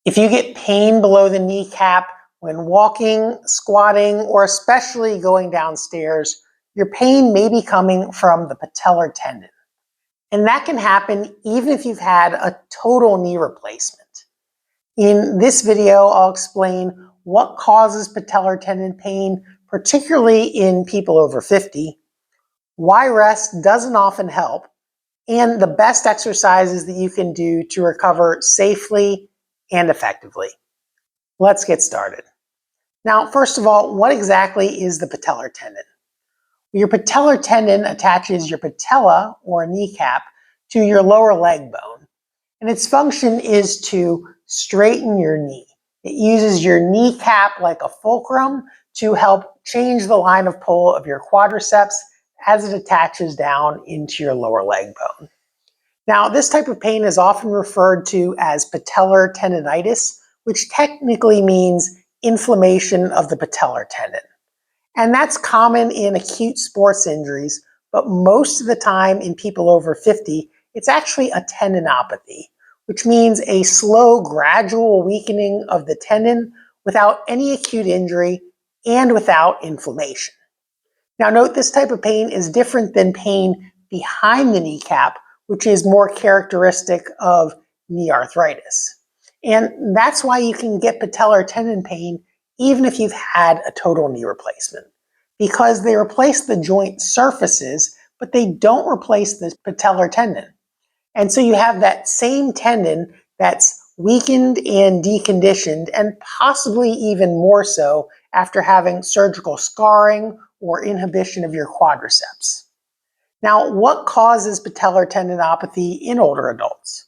If you get pain below the kneecap when walking, squatting, or especially going downstairs, your pain may be coming from the patellar tendon. And that can happen even if you've had a total knee replacement. In this video, I'll explain what causes patellar tendon pain, particularly in people over 50, why rest doesn't often help, and the best exercises that you can do to recover safely and effectively. Let's get started. Now, first of all, what exactly is the patellar tendon? Your patellar tendon attaches your patella or kneecap to your lower leg bone, and its function is to straighten your knee. It uses your kneecap like a fulcrum to help change the line of pull of your quadriceps as it attaches down into your lower leg bone. Now, this type of pain is often referred to as patellar tendinitis, which technically means inflammation of the patellar tendon. And that's common in acute sports injuries, but most of the time in people over 50, it's actually a tendinopathy, which means a slow, gradual weakening of the tendon without any acute injury and without inflammation. Now note, this type of pain is different than pain behind the kneecap, which is more characteristic of knee arthritis. And that's why you can get patellar tendon pain even if you've had a total knee replacement, because they replace the joint surfaces, but they don't replace the patellar tendon. And so you have that same tendon that's weakened and deconditioned, and possibly even more so after having surgical scarring or inhibition of your quadriceps. Now, what causes patellar tendinopathy in older adults?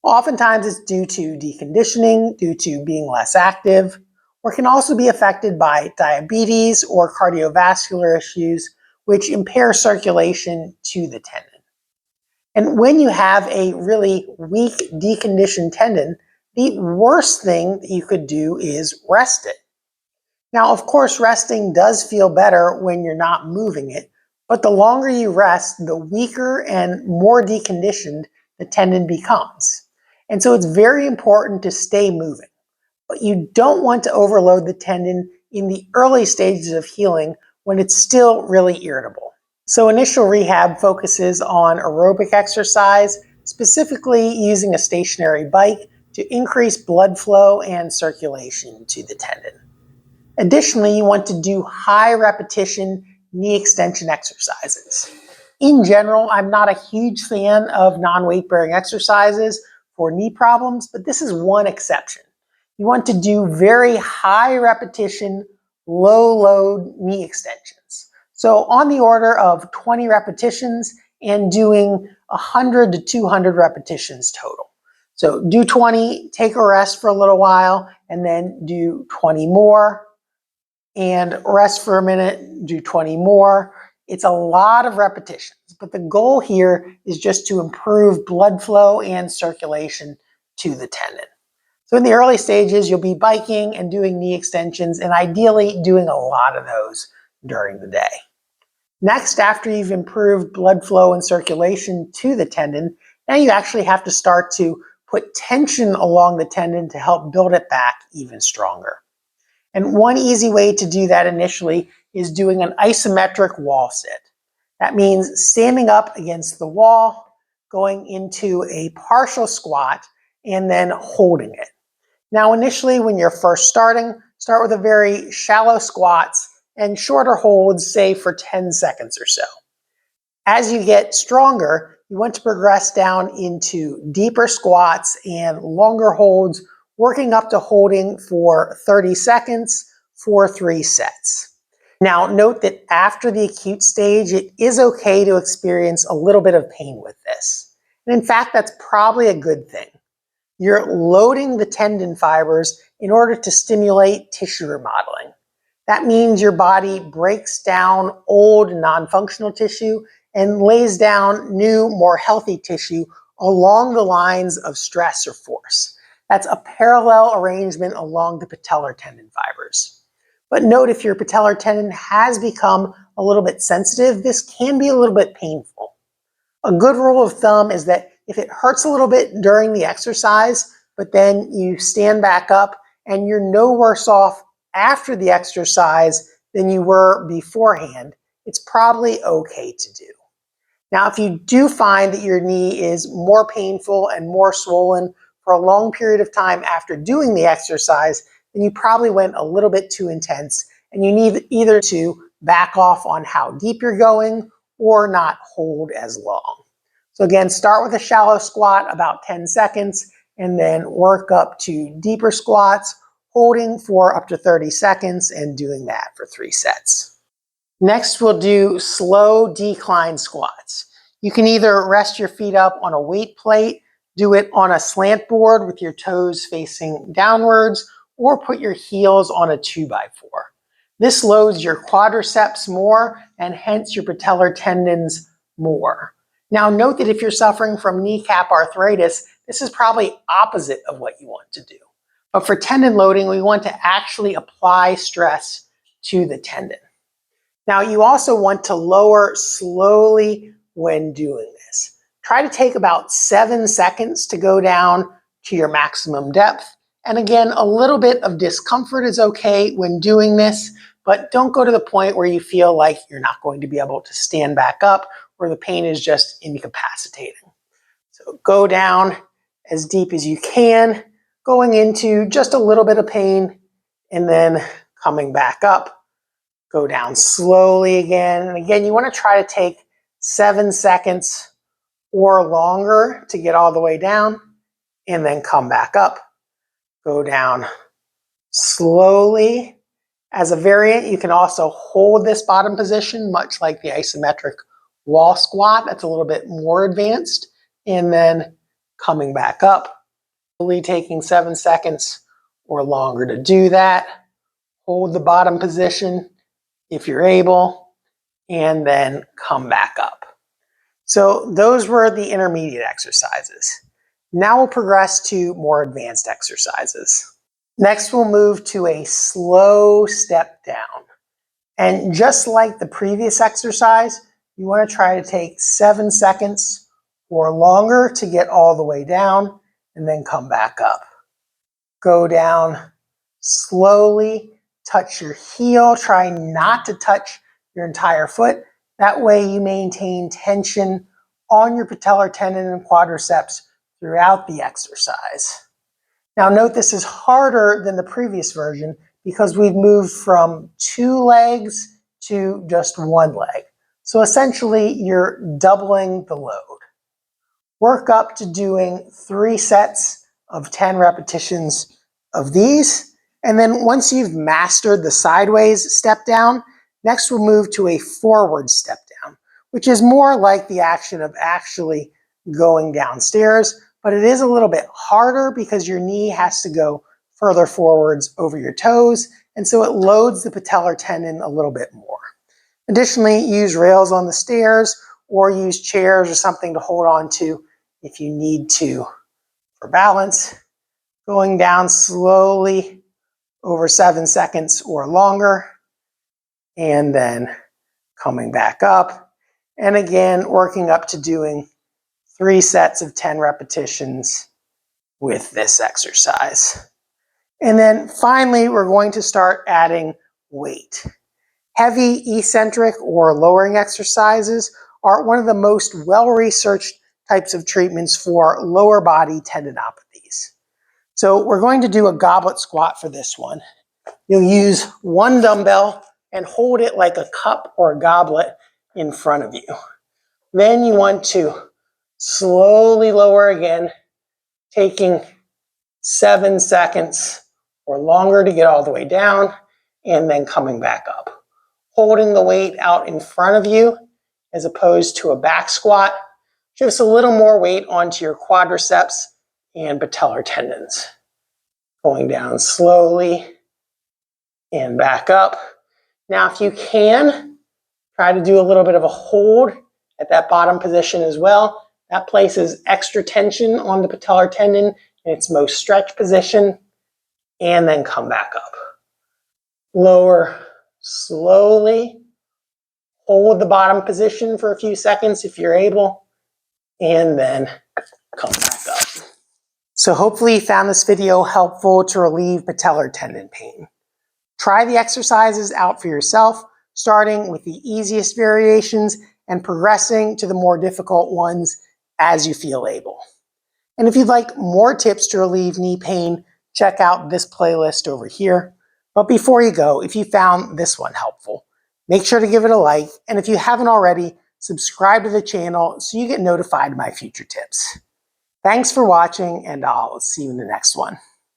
Well, oftentimes it's due to deconditioning, due to being less active, or can also be affected by diabetes or cardiovascular issues, which impair circulation to the tendon. And when you have a really weak, deconditioned tendon, the worst thing that you could do is rest it. Now, of course, resting does feel better when you're not moving it, but the longer you rest, the weaker and more deconditioned the tendon becomes. And so it's very important to stay moving, but you don't want to overload the tendon in the early stages of healing when it's still really irritable. So initial rehab focuses on aerobic exercise, specifically using a stationary bike to increase blood flow and circulation to the tendon. Additionally, you want to do high repetition knee extension exercises. In general, I'm not a huge fan of non-weight bearing exercises for knee problems, but this is one exception. You want to do very high repetition, low load knee extensions. So on the order of 20 repetitions and doing 100 to 200 repetitions total. So do 20, take a rest for a little while, and then do 20 more, and rest for a minute, do 20 more. It's a lot of repetitions, but the goal here is just to improve blood flow and circulation to the tendon. So in the early stages, you'll be biking and doing knee extensions, and ideally doing a lot of those during the day. Next, after you've improved blood flow and circulation to the tendon, now you actually have to start to put tension along the tendon to help build it back even stronger. And one easy way to do that initially is doing an isometric wall sit. That means standing up against the wall, going into a partial squat, and then holding it. Now, initially, when you're first starting, start with a very shallow squats and shorter holds, say for 10 seconds or so. As you get stronger, you want to progress down into deeper squats and longer holds, working up to holding for 30 seconds for 3 sets. Now, note that after the acute stage, it is okay to experience a little bit of pain with this. And in fact, that's probably a good thing. You're loading the tendon fibers in order to stimulate tissue remodeling. That means your body breaks down old non-functional tissue and lays down new, more healthy tissue along the lines of stress or force. That's a parallel arrangement along the patellar tendon fibers. But note, if your patellar tendon has become a little bit sensitive, this can be a little bit painful. A good rule of thumb is that if it hurts a little bit during the exercise, but then you stand back up and you're no worse off after the exercise than you were beforehand, it's probably okay to do. Now, if you do find that your knee is more painful and more swollen for a long period of time after doing the exercise, then you probably went a little bit too intense and you need either to back off on how deep you're going or not hold as long. So again, start with a shallow squat, about 10 seconds, and then work up to deeper squats, holding for up to 30 seconds and doing that for 3 sets. Next, we'll do slow decline squats. You can either rest your feet up on a weight plate, do it on a slant board with your toes facing downwards, or put your heels on a 2x4. This loads your quadriceps more and hence your patellar tendons more. Now note that if you're suffering from kneecap arthritis, this is probably opposite of what you want to do. But for tendon loading, we want to actually apply stress to the tendon. Now you also want to lower slowly when doing this. Try to take about 7 seconds to go down to your maximum depth. And again, a little bit of discomfort is okay when doing this, but don't go to the point where you feel like you're not going to be able to stand back up or the pain is just incapacitating. So go down as deep as you can, going into just a little bit of pain and then coming back up. Go down slowly again. And again, you want to try to take 7 seconds or longer to get all the way down and then come back up. Go down slowly. As a variant, you can also hold this bottom position, much like the isometric wall squat. That's a little bit more advanced. And then coming back up, slowly taking 7 seconds or longer to do that. Hold the bottom position if you're able, and then come back up. So those were the intermediate exercises. Now we'll progress to more advanced exercises. Next, we'll move to a slow step down. And just like the previous exercise, you want to try to take 7 seconds or longer to get all the way down and then come back up. Go down slowly, touch your heel, try not to touch your entire foot. That way you maintain tension on your patellar tendon and quadriceps throughout the exercise. Now note this is harder than the previous version because we've moved from 2 legs to just 1 leg. So essentially you're doubling the load. Work up to doing 3 sets of 10 repetitions of these. And then once you've mastered the sideways step down, next we'll move to a forward step down, which is more like the action of actually going downstairs, but it is a little bit harder because your knee has to go further forwards over your toes, and so it loads the patellar tendon a little bit more. Additionally, use rails on the stairs or use chairs or something to hold on to if you need to for balance. Going down slowly over 7 seconds or longer, and then coming back up. And again, working up to doing 3 sets of 10 repetitions with this exercise. And then finally, we're going to start adding weight. Heavy eccentric or lowering exercises are one of the most well-researched types of treatments for lower body tendinopathies. So we're going to do a goblet squat for this one. You'll use 1 dumbbell and hold it like a cup or a goblet in front of you. Then you want to slowly lower again, taking 7 seconds or longer to get all the way down, and then coming back up. Holding the weight out in front of you as opposed to a back squat gives a little more weight onto your quadriceps and patellar tendons. Going down slowly and back up. Now, if you can, try to do a little bit of a hold at that bottom position as well. That places extra tension on the patellar tendon in its most stretched position, and then come back up. Lower slowly. Hold the bottom position for a few seconds if you're able, and then come back up. So hopefully you found this video helpful to relieve patellar tendon pain. Try the exercises out for yourself, starting with the easiest variations and progressing to the more difficult ones as you feel able. And if you'd like more tips to relieve knee pain, check out this playlist over here. But before you go, if you found this one helpful, make sure to give it a like. And if you haven't already, subscribe to the channel so you get notified of my future tips. Thanks for watching, and I'll see you in the next one.